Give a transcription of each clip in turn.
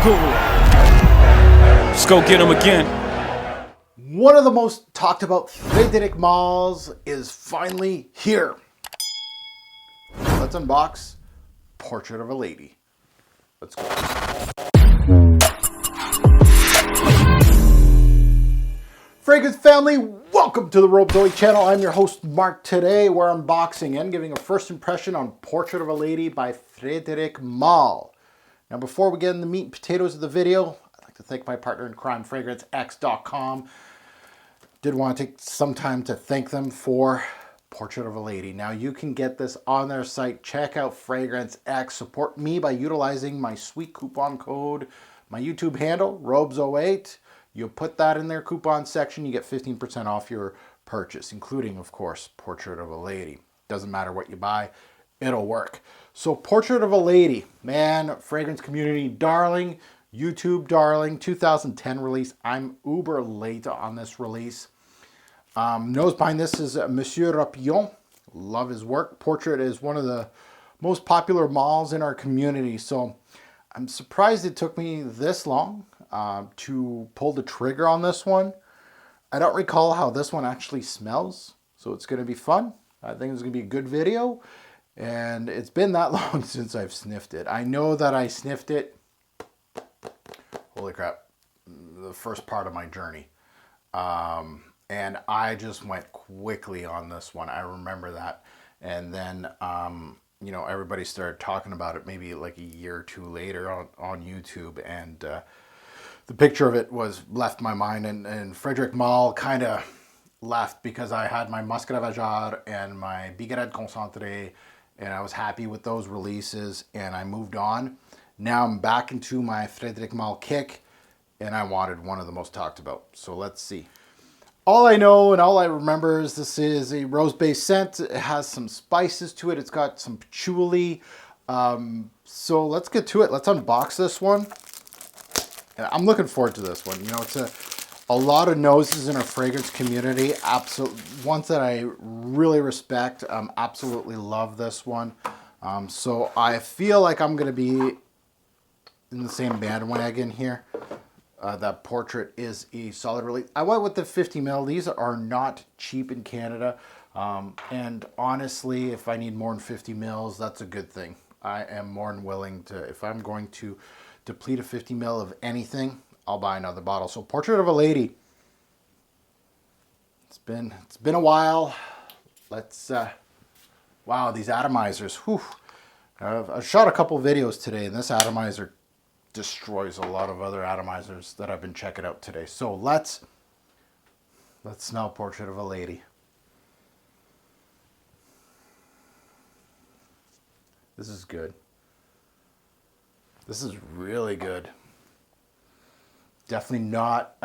Let's go get him again. One of the most talked about Frederic Malles is finally here. Let's unbox Portrait of a Lady. Let's go. Fragrance family, welcome to the Robe channel. I'm your host Mark. Today we're unboxing and giving a first impression on Portrait of a Lady by Frederic Malle. Now before we get into the meat and potatoes of the video, I'd like to thank my partner in crime, FragranceX.com. Did want to take some time to thank them for Portrait of a Lady. Now you can get this on their site. Check out FragranceX. Support me by utilizing my sweet coupon code, my YouTube handle, Robes08. You put that in their coupon section, you get 15% off your purchase, including, of course, Portrait of a Lady. Doesn't matter what you buy, it'll work. So Portrait of a Lady, man, fragrance community darling, YouTube darling, 2010 release. I'm uber late on this release. Nose behind this is Monsieur Rapillon. Love his work. Portrait is one of the most popular Malles in our community, so I'm surprised it took me this long to pull the trigger on this one. I don't recall how this one actually smells, so it's going to be fun. I think it's going to be a good video, and it's been that long since I've sniffed it. I know that I sniffed it, holy crap, the first part of my journey. And I just went quickly on this one. I remember that. And then, you know, everybody started talking about it maybe like a year or two later on YouTube. And the picture of it was left my mind. And Frederic Malle kind of left because I had my Muscat Vajard and my Bigarade Concentré. And I was happy with those releases. And I moved on. Now I'm back into my Frederic Malle kick. And I wanted one of the most talked about. So let's see. All I know and all I remember is this is a rose-based scent. It has some spices to it. It's got some patchouli. So let's get to it. Let's unbox this one. And I'm looking forward to this one. You know, it's a lot of noses in our fragrance community. Ones that I really respect. Absolutely love this one. So I feel like I'm going to be in the same bandwagon here. That Portrait is a solid release. I went with the 50 ml. These are not cheap in Canada. And honestly, if I need more than 50 mils, that's a good thing. I am more than willing to, if I'm going to deplete a 50 ml of anything, I'll buy another bottle. So Portrait of a Lady. It's been a while. Let's, wow, these atomizers. Whew. I've shot a couple videos today, and this atomizer destroys a lot of other atomizers that I've been checking out today. So let's smell Portrait of a Lady. This is good. This is really good. Definitely not,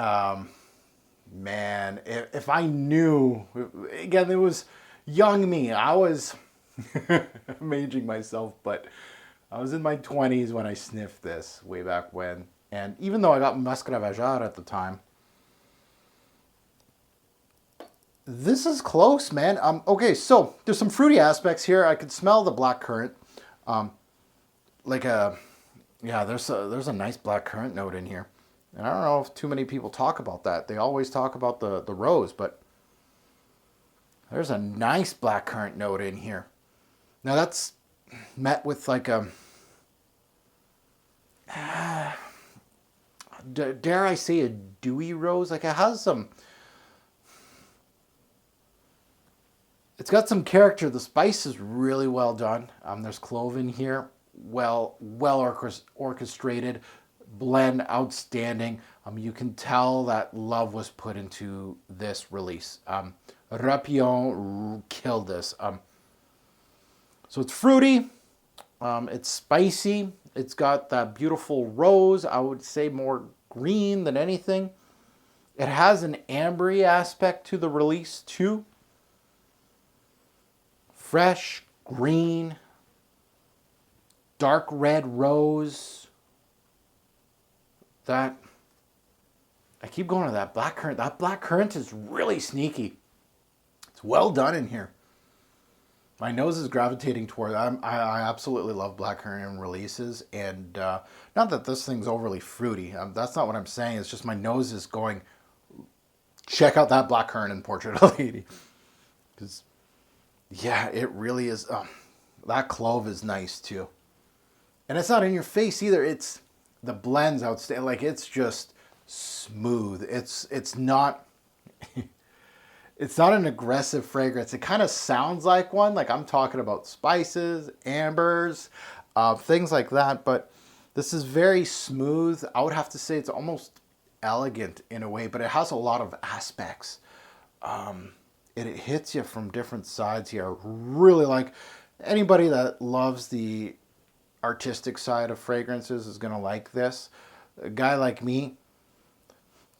man, if I knew, again, it was young me. I was, I'm aging myself, but I was in my 20s when I sniffed this way back when. And even though I got Muscat Vajard at the time, this is close, man. Okay, so there's some fruity aspects here. I could smell the black currant. Yeah, there's a nice black currant note in here. And I don't know if too many people talk about that. They always talk about the rose, but there's a nice black currant note in here. Now that's met with like a, dare I say, a dewy rose. Like it has some, it's got some character. The spice is really well done. There's clove in here, well orchestrated, blend outstanding. You can tell that love was put into this release. Rapillon killed this. So it's fruity, it's spicy, it's got that beautiful rose, I would say more green than anything. It has an ambery aspect to the release too. Fresh, green, dark red rose. I keep going to that black currant. That black currant is really sneaky. It's well done in here. My nose is gravitating toward. I absolutely love blackcurrant releases, and not that this thing's overly fruity. That's not what I'm saying. It's just my nose is going. Check out that blackcurrant in Portrait of a Lady, because yeah, it really is. That clove is nice too, and it's not in your face either. It's the blends outstanding. Like it's just smooth. It's not. It's not an aggressive fragrance. It kind of sounds like one. Like I'm talking about spices, ambers, things like that. But this is very smooth. I would have to say it's almost elegant in a way, but it has a lot of aspects. It hits you from different sides here. I really like anybody that loves the artistic side of fragrances is going to like this. A guy like me,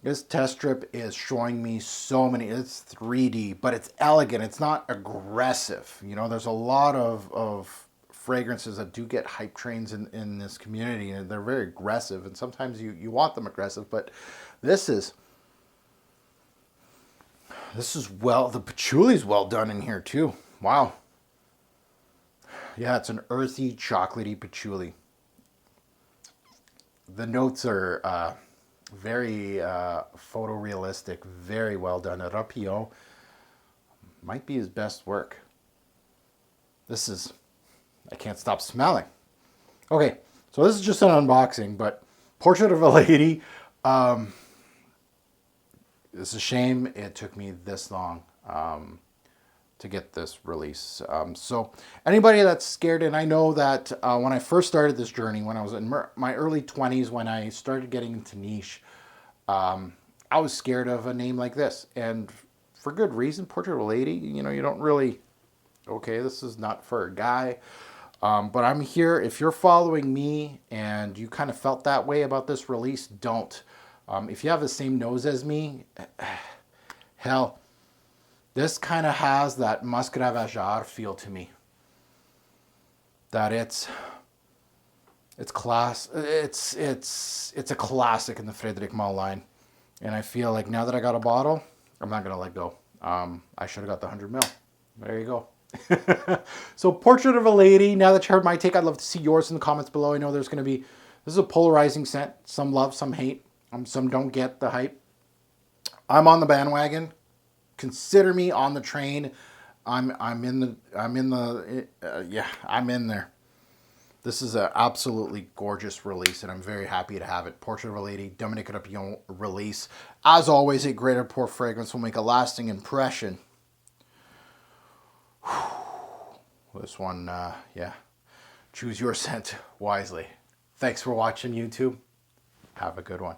this test strip is showing me so many. It's 3D, but it's elegant. It's not aggressive. You know, there's a lot of fragrances that do get hype trains in this community, and they're very aggressive. And sometimes you want them aggressive, but this is well. The patchouli's well done in here too. Wow. Yeah, it's an earthy, chocolatey patchouli. The notes are very photorealistic, very well done. Rapio might be his best work. This is, I can't stop smelling. Okay, so this is just an unboxing, but Portrait of a Lady. It's a shame it took me this long to get this release. So anybody that's scared, and I know that when I first started this journey, when I was in my early 20s, when I started getting into niche, I was scared of a name like this, and for good reason. Portrait of a Lady, you know, you don't really, okay, this is not for a guy, but I'm here. If you're following me and you kind of felt that way about this release, don't. If you have the same nose as me, hell, this kind of has that Musc Ravageur feel to me. That it's class. It's a classic in the Frederic Malle line, and I feel like now that I got a bottle, I'm not gonna let go. I should have got the 100 ml. There you go. So Portrait of a Lady. Now that you heard my take, I'd love to see yours in the comments below. I know there's gonna be. This is a polarizing scent. Some love, some hate. Some don't get the hype. I'm on the bandwagon. Consider me on the train. I'm in there. This is an absolutely gorgeous release, and I'm very happy to have it. Portrait of a Lady, Dominique Rapillon release. As always, a great pour fragrance will make a lasting impression. This one, yeah. Choose your scent wisely. Thanks for watching, YouTube. Have a good one.